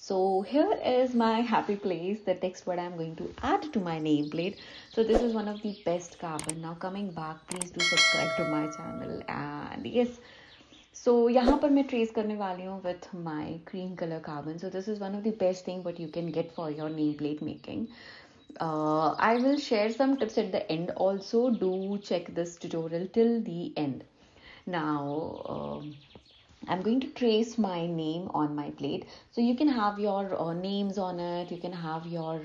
So here is my happy place, the text what I'm going to add to my nameplate. So this is one of the best carbon. Now coming back, please do subscribe to my channel. And yes, so यहाँ पर मैं trace करने वाली हूँ with my cream color carbon. So this is one of the best thing what you can get for your nameplate making. I will share some tips at the end also. Do check this tutorial till the end. Now I'm going to trace my name on my plate. So you can have your names on it, you can have your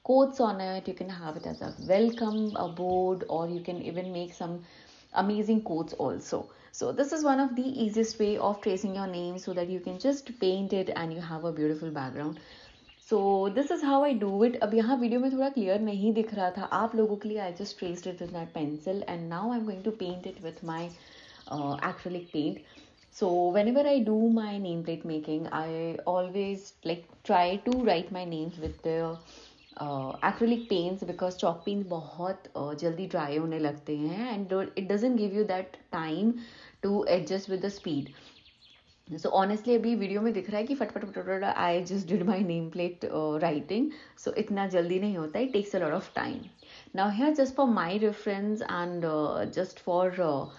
quotes on it, you can have it as a welcome board, or you can even make some amazing quotes also. So this is one of the easiest way of tracing your name, so that you can just paint it and you have a beautiful background. So this is how I do it. अब यहाँ video में थोड़ा clear नहीं दिख रहा था आप लोगों के लिए. I just traced it with my pencil and now I'm going to paint it with my acrylic paint. So whenever I do my nameplate making, I always try to write my names with the acrylic paints, because chalk paints बहुत जल्दी dry होने लगते हैं and it doesn't give you that time to adjust with the speed. So honestly अभी video में दिख रहा है कि फटफट I just did my nameplate writing, so इतना जल्दी नहीं होता, it takes a lot of time. Now here, just for my reference and just for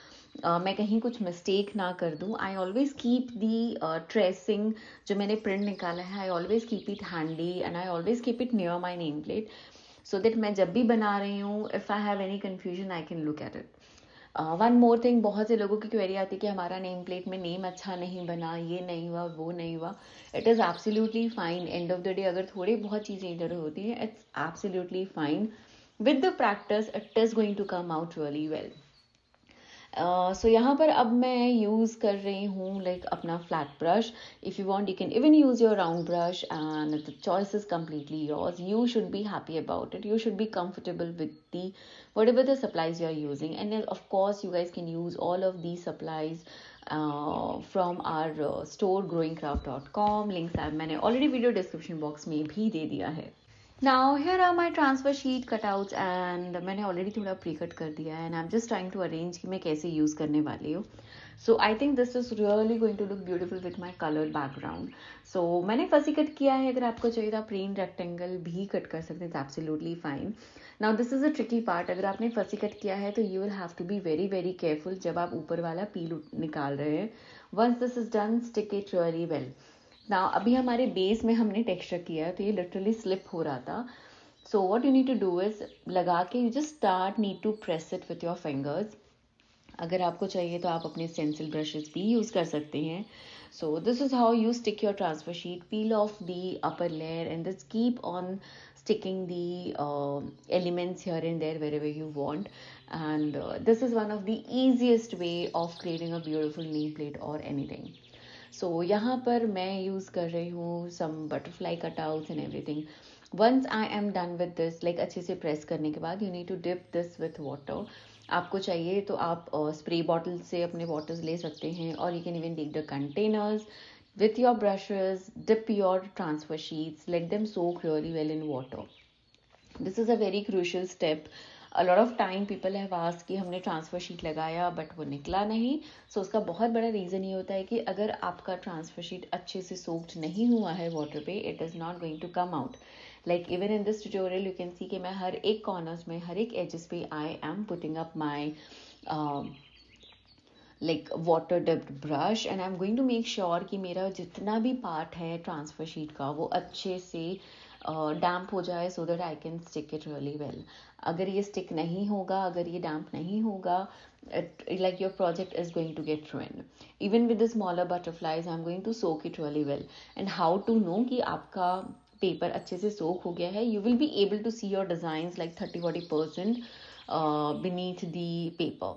मैं कहीं कुछ मिस्टेक ना कर दूँ, I always keep the tracing जो मैंने प्रिंट निकाला है, I always keep it handy and I always keep it near my name plate, so that मैं जब भी बना रही हूँ, if I have any confusion I can look at it. One more thing, बहुत से लोगों की क्वेरी आती है कि हमारा नेम प्लेट में नेम अच्छा नहीं बना, ये नहीं हुआ, वो नहीं हुआ. It is absolutely fine. End of the day अगर थोड़ी बहुत चीज़ें इधर होती हैं, it's absolutely fine. With the practice it is going to come out really well. So यहाँ पर अब मैं यूज़ कर रही हूँ अपना flat brush. If you want you can even use your round brush and the choice is completely yours. You should be happy about it. You should B comfortable with the whatever the supplies you are using, and then of course you guys can use all of these supplies from our store growingcraft.com. links मैंने already video description box में भी दे दिया है. Now here are my transfer sheet cutouts and मैंने already थोड़ा pre-cut कर दिया है and I'm just trying to arrange कि मैं कैसे use करने वाली हूँ. So I think this is really going to look beautiful with my colored background. So मैंने फसी cut किया है. अगर आपको चाहिए तो आप plain rectangle भी cut कर सकते हैं. It's absolutely fine. Now this is a tricky part. अगर आपने फसी cut किया है तो you will have to be very very careful जब आप ऊपर वाला peel निकाल रहे हैं. Once this is done, stick it really well. Now अभी हमारे बेस में हमने टेक्सचर किया है तो ये लिटरली स्लिप हो रहा था. So what you need to do is लगा के you just start need to press it with your fingers. अगर आपको चाहिए तो आप अपने स्टेंसिल ब्रशेस भी यूज़ कर सकते हैं. So this is how you stick your transfer sheet. Peel of the upper layer and just keep on sticking the elements here and there wherever you want, and this is one of the easiest way of creating a beautiful nameplate or anything. So यहाँ पर मैं use कर रही हूँ some butterfly cutouts and everything. Once I am done with this, अच्छे से press करने के बाद you need to dip this with water. आपको चाहिए तो आप स्प्रे बॉटल से अपने वाटर्स ले सकते हैं, और you can even take the containers with your brushes, dip your transfer sheets, let them soak really well in water. This is a very crucial step. A lot of time people have asked कि हमने transfer sheet लगाया but वो निकला नहीं. सो उसका बहुत बड़ा reason ये होता है कि अगर आपका ट्रांसफर शीट अच्छे से सोक्ड नहीं हुआ है वाटर पे, it is not going to come out. Even in this tutorial you can see कि मैं हर एक कॉर्नर्स में, हर एक एजेस पे I am putting up my water dipped brush, and I am going to make sure कि मेरा जितना भी पार्ट है ट्रांसफर शीट का वो अच्छे से डैम्प हो जाए, so that I can stick it really well. अगर ये स्टिक नहीं होगा, अगर ये डैम्प नहीं होगा, your project is going to get ruined. Even with the smaller butterflies, I'm going to soak it really well. And how to know कि आपका पेपर अच्छे से सोक हो गया है? You will be able to see your designs 30-40% beneath the paper.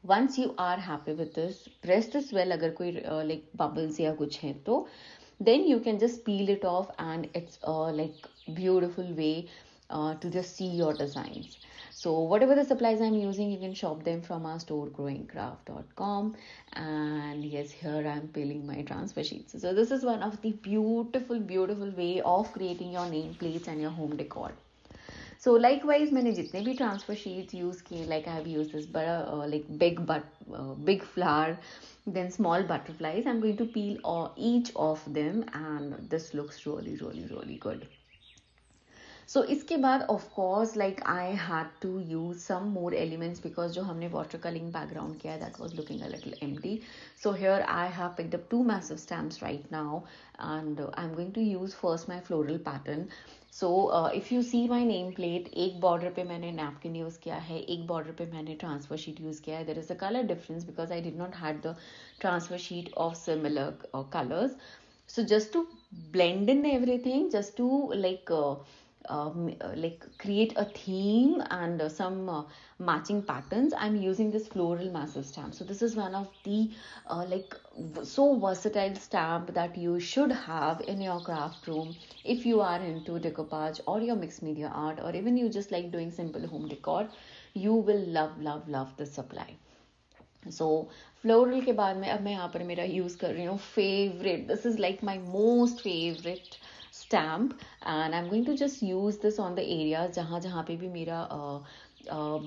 Once you are happy with this, press this well. अगर कोई bubbles या कुछ है तो then you can just peel it off, and it's a beautiful way to just see your designs. So whatever the supplies I'm using, you can shop them from our store growingcraft.com. And yes, here I'm peeling my transfer sheets. So this is one of the beautiful way of creating your nameplates and your home decor. So likewise मैंने जितने भी transfer sheets use किए, like I have used this बड़ा like big flower, then small butterflies. I'm going to peel each of them, and this looks really really really good. So इसके बाद of course like I had to use some more elements, because जो हमने watercoloring background किया that was looking a little empty. So here I have picked up two massive stamps right now, and I'm going to use first my floral pattern. So if you see my name plate, एक border पे मैंने napkin use किया है, एक border पे मैंने transfer sheet use किया है. There is a color difference because I did not had the transfer sheet of similar colors. So just to blend in everything, just to like create a theme and some matching patterns, I'm using this floral massive stamp. So this is one of the like so versatile stamp that you should have in your craft room if you are into decoupage or your mixed media art, or even you just like doing simple home decor. You will love this supply. So floral के बाद में अब मैं यहाँ पर मेरा use कर रही हूँ favourite, this is like my most favourite stamp, and I am going to just use this on the areas जहाँ जहाँ पे भी मेरा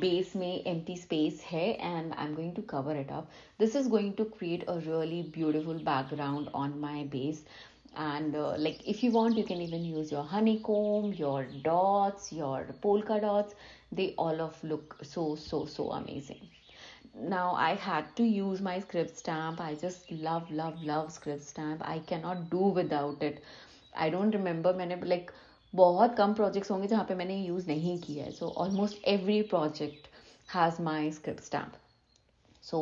बेस में एम्प्टी स्पेस है, and I am going to cover it up. This is going to create a really beautiful background on my base. And like if you want, you can even use your honeycomb, your dots, your polka dots. They all of look so amazing. Now I had to use my script stamp. I just love script stamp. I cannot do without it. I don't remember, मैंने like बहुत कम projects होंगे जहाँ पे मैंने use नहीं किया है. So almost every project has my script stamp. So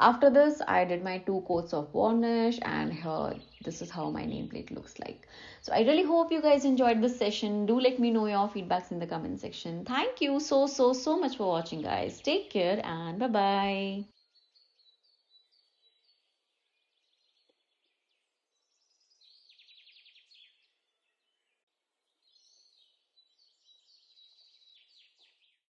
after this I did my 2 coats of varnish, and here this is how my nameplate looks like. So I really hope you guys enjoyed this session. Do let me know your feedbacks in the comment section. Thank you so much for watching, guys. Take care and bye bye.